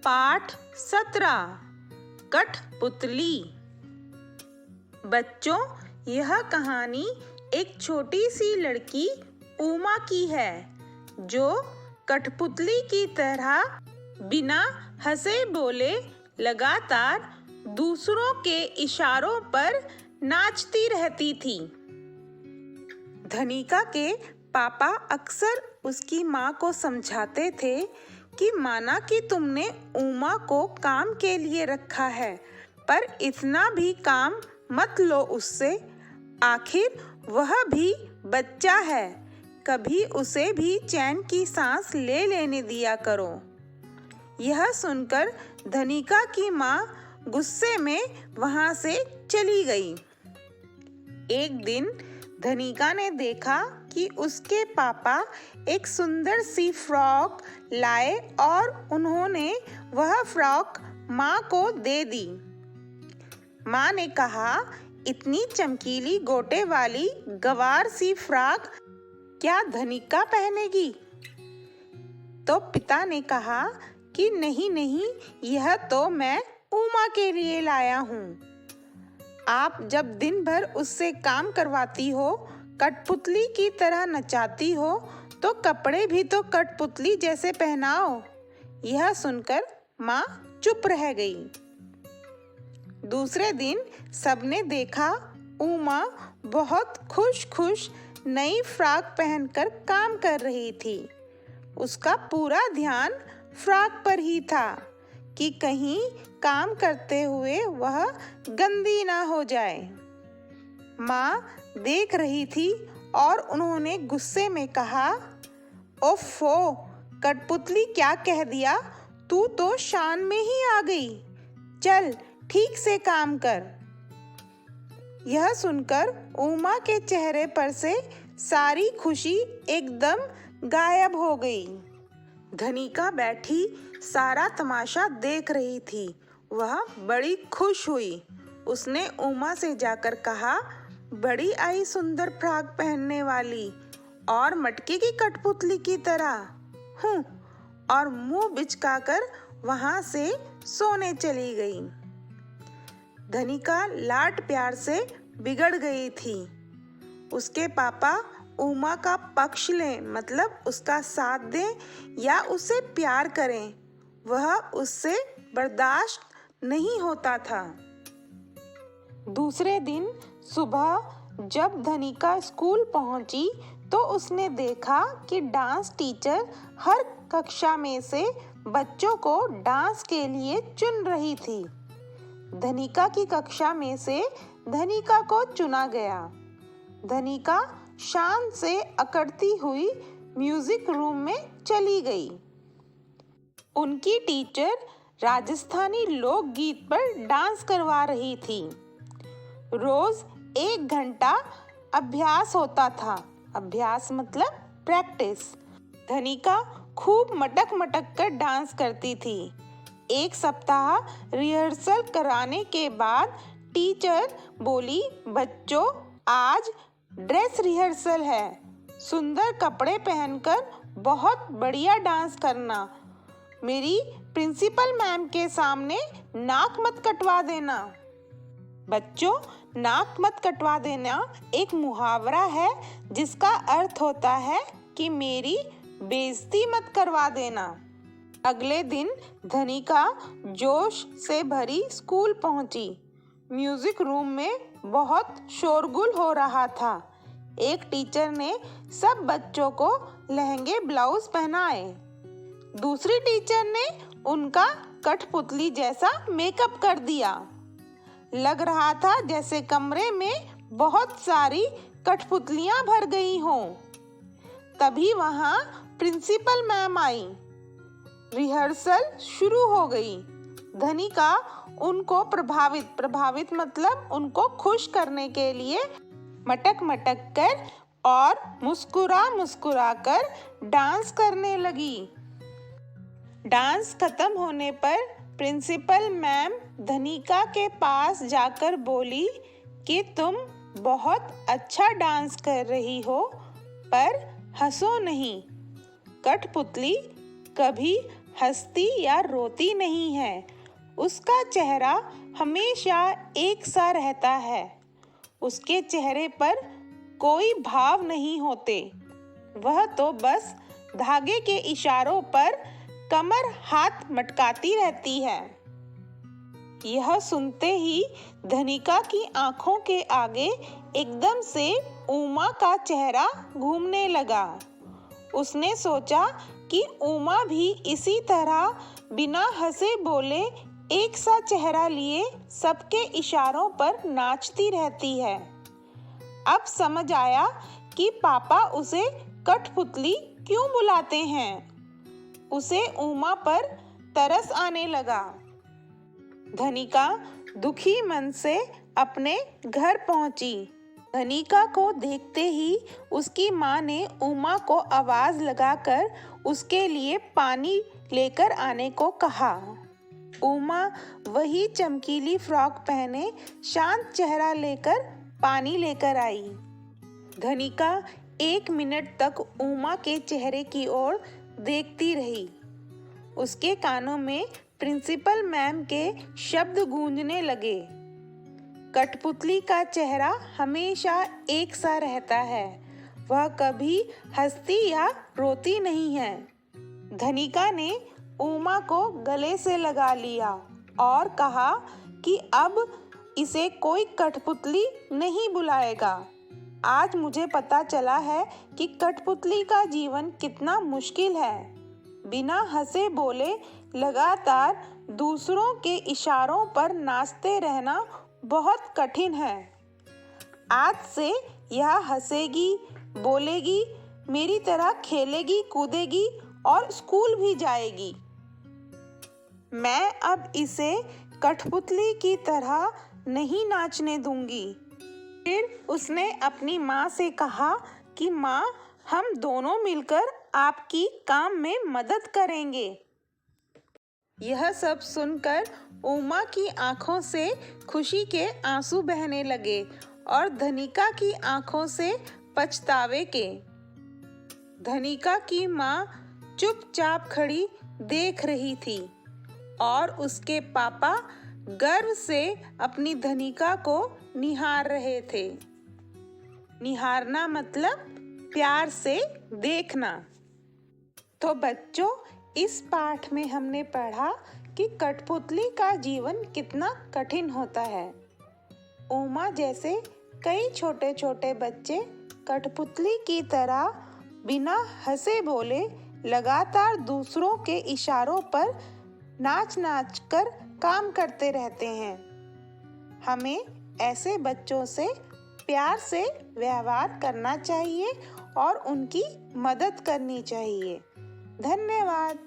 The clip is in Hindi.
पाठ 17 कठपुतली। बच्चों, यह कहानी एक छोटी सी लड़की उमा की है जो कठपुतली की तरह बिना हंसे बोले लगातार दूसरों के इशारों पर नाचती रहती थी। धनिका के पापा अक्सर उसकी माँ को समझाते थे कि माना कि तुमने उमा को काम के लिए रखा है, पर इतना भी काम मत लो उससे। आखिर वह भी बच्चा है, कभी उसे भी चैन की सांस ले लेने दिया करो। यह सुनकर धनिका की माँ गुस्से में वहाँ से चली गई। एक दिन धनिका ने देखा कि उसके पापा एक सुंदर सी फ्रॉक लाए और उन्होंने वह फ्रॉक माँ को दे दी। माँ ने कहा, इतनी चमकीली गोटे वाली गवार सी फ्रॉक क्या धनिका पहनेगी? तो पिता ने कहा कि नहीं नहीं, यह तो मैं उमा के लिए लाया हूँ। आप जब दिन भर उससे काम करवाती हो, कठपुतली की तरह नचाती हो, तो कपड़े भी तो कठपुतली जैसे पहनाओ। यह सुनकर माँ चुप रह गई। दूसरे दिन सबने देखा उमा बहुत खुश नई फ्रॉक पहनकर काम कर रही थी। उसका पूरा ध्यान फ्रॉक पर ही था कि कहीं काम करते हुए वह गंदी ना हो जाए। माँ देख रही थी और उन्होंने गुस्से में कहा, ओफो, कठपुतली क्या कह दिया? तू तो शान में ही आ गई। चल ठीक से काम कर। यह सुनकर उमा के चेहरे पर से सारी खुशी एकदम गायब हो गई। धनिका बैठी सारा तमाशा देख रही थी। वह बड़ी खुश हुई। उसने उमा से जाकर कहा, बड़ी आई सुंदर फ्रॉक पहनने वाली और मटके की कठपुतली की तरह हूँ, और मुंह बिचकाकर वहां से सोने चली गई। धनिका लाड प्यार से बिगड़ गई थी। उसके पापा उमा का पक्ष लें, मतलब उसका साथ दें या उसे प्यार करें, वह उससे बर्दाश्त नहीं होता था। दूसरे दिन सुबह जब धनिका स्कूल पहुंची तो उसने देखा कि डांस टीचर हर कक्षा में से बच्चों को डांस के लिए चुन रही थी। धनिका की कक्षा में से धनिका को चुना गया। धनिका शान से अकड़ती हुई म्यूजिक रूम में चली गई। उनकी टीचर राजस्थानी लोकगीत पर डांस करवा रही थी। रोज 1 घंटा अभ्यास होता था। अभ्यास मतलब प्रैक्टिस। धनिका खूब मटक कर डांस करती थी। एक सप्ताह रिहर्सल कराने के बाद टीचर बोली, बच्चों, आज ड्रेस रिहर्सल है। सुंदर कपड़े पहनकर बहुत बढ़िया डांस करना। मेरी प्रिंसिपल मैम के सामने नाक मत कटवा देना। बच्चों, नाक मत कटवा देना एक मुहावरा है जिसका अर्थ होता है कि मेरी बेइज्जती मत करवा देना। अगले दिन धनिका जोश से भरी स्कूल पहुंची। म्यूजिक रूम में बहुत शोरगुल हो रहा था। एक टीचर ने सब बच्चों को लहंगे ब्लाउज पहनाए। दूसरी टीचर ने उनका कठपुतली जैसा मेकअप कर दिया। लग रहा था जैसे कमरे में बहुत सारी कठपुतलियां भर गई हों। तभी वहां प्रिंसिपल मैम आई। रिहर्सल शुरू हो गई। धनिका उनको प्रभावित मतलब उनको खुश करने के लिए मटक कर और मुस्कुरा कर डांस करने लगी। डांस खत्म होने पर प्रिंसिपल मैम धनिका के पास जाकर बोली कि तुम बहुत अच्छा डांस कर रही हो, पर हंसो नहीं। कठपुतली कभी हंसती या रोती नहीं है। उसका चेहरा हमेशा एक सा रहता है। उसके चेहरे पर कोई भाव नहीं होते। वह तो बस धागे के इशारों पर कमर हाथ मटकाती रहती है। यह सुनते ही धनिका की आंखों के आगे एकदम से उमा का चेहरा घूमने लगा। उसने सोचा कि उमा भी इसी तरह बिना हंसे बोले एक सा चेहरा लिए सबके इशारों पर नाचती रहती है। अब समझ आया कि पापा उसे कठपुतली क्यों बुलाते हैं। उसे उमा पर तरस आने लगा। धनिका दुखी मन से अपने घर पहुंची। धनिका को देखते ही उसकी माँ ने उमा को आवाज लगाकर उसके लिए पानी लेकर आने को कहा। उमा वही चमकीली फ्रॉक पहने शांत चेहरा लेकर पानी लेकर आई। धनिका 1 मिनट तक उमा के चेहरे की ओर देखती रही। उसके कानों में प्रिंसिपल मैम के शब्द गूंजने लगे। कठपुतली का चेहरा हमेशा एक सा रहता है। वह कभी हंसती या रोती नहीं है। धनिका ने उमा को गले से लगा लिया और कहा कि अब इसे कोई कठपुतली नहीं बुलाएगा। आज मुझे पता चला है कि कठपुतली का जीवन कितना मुश्किल है। बिना हंसे बोले लगातार दूसरों के इशारों पर नाचते रहना बहुत कठिन है। आज से यह हंसेगी, बोलेगी, मेरी तरह खेलेगी, कूदेगी और स्कूल भी जाएगी। मैं अब इसे कठपुतली की तरह नहीं नाचने दूंगी। फिर उसने अपनी माँ से कहा कि माँ, हम दोनों मिलकर आपकी काम में मदद करेंगे। यह सब सुनकर उमा की आंखों से खुशी के आंसू बहने लगे और धनिका की आंखों से पछतावे के। धनिका की माँ चुपचाप खड़ी देख रही थी और उसके पापा गर्व से अपनी धनिका को निहार रहे थे। निहारना मतलब प्यार से देखना। तो बच्चों, इस पाठ में हमने पढ़ा कि कठपुतली का जीवन कितना कठिन होता है। उमा जैसे कई छोटे छोटे बच्चे कठपुतली की तरह बिना हंसे बोले लगातार दूसरों के इशारों पर नाच नाच कर काम करते रहते हैं। हमें ऐसे बच्चों से प्यार से व्यवहार करना चाहिए और उनकी मदद करनी चाहिए। धन्यवाद।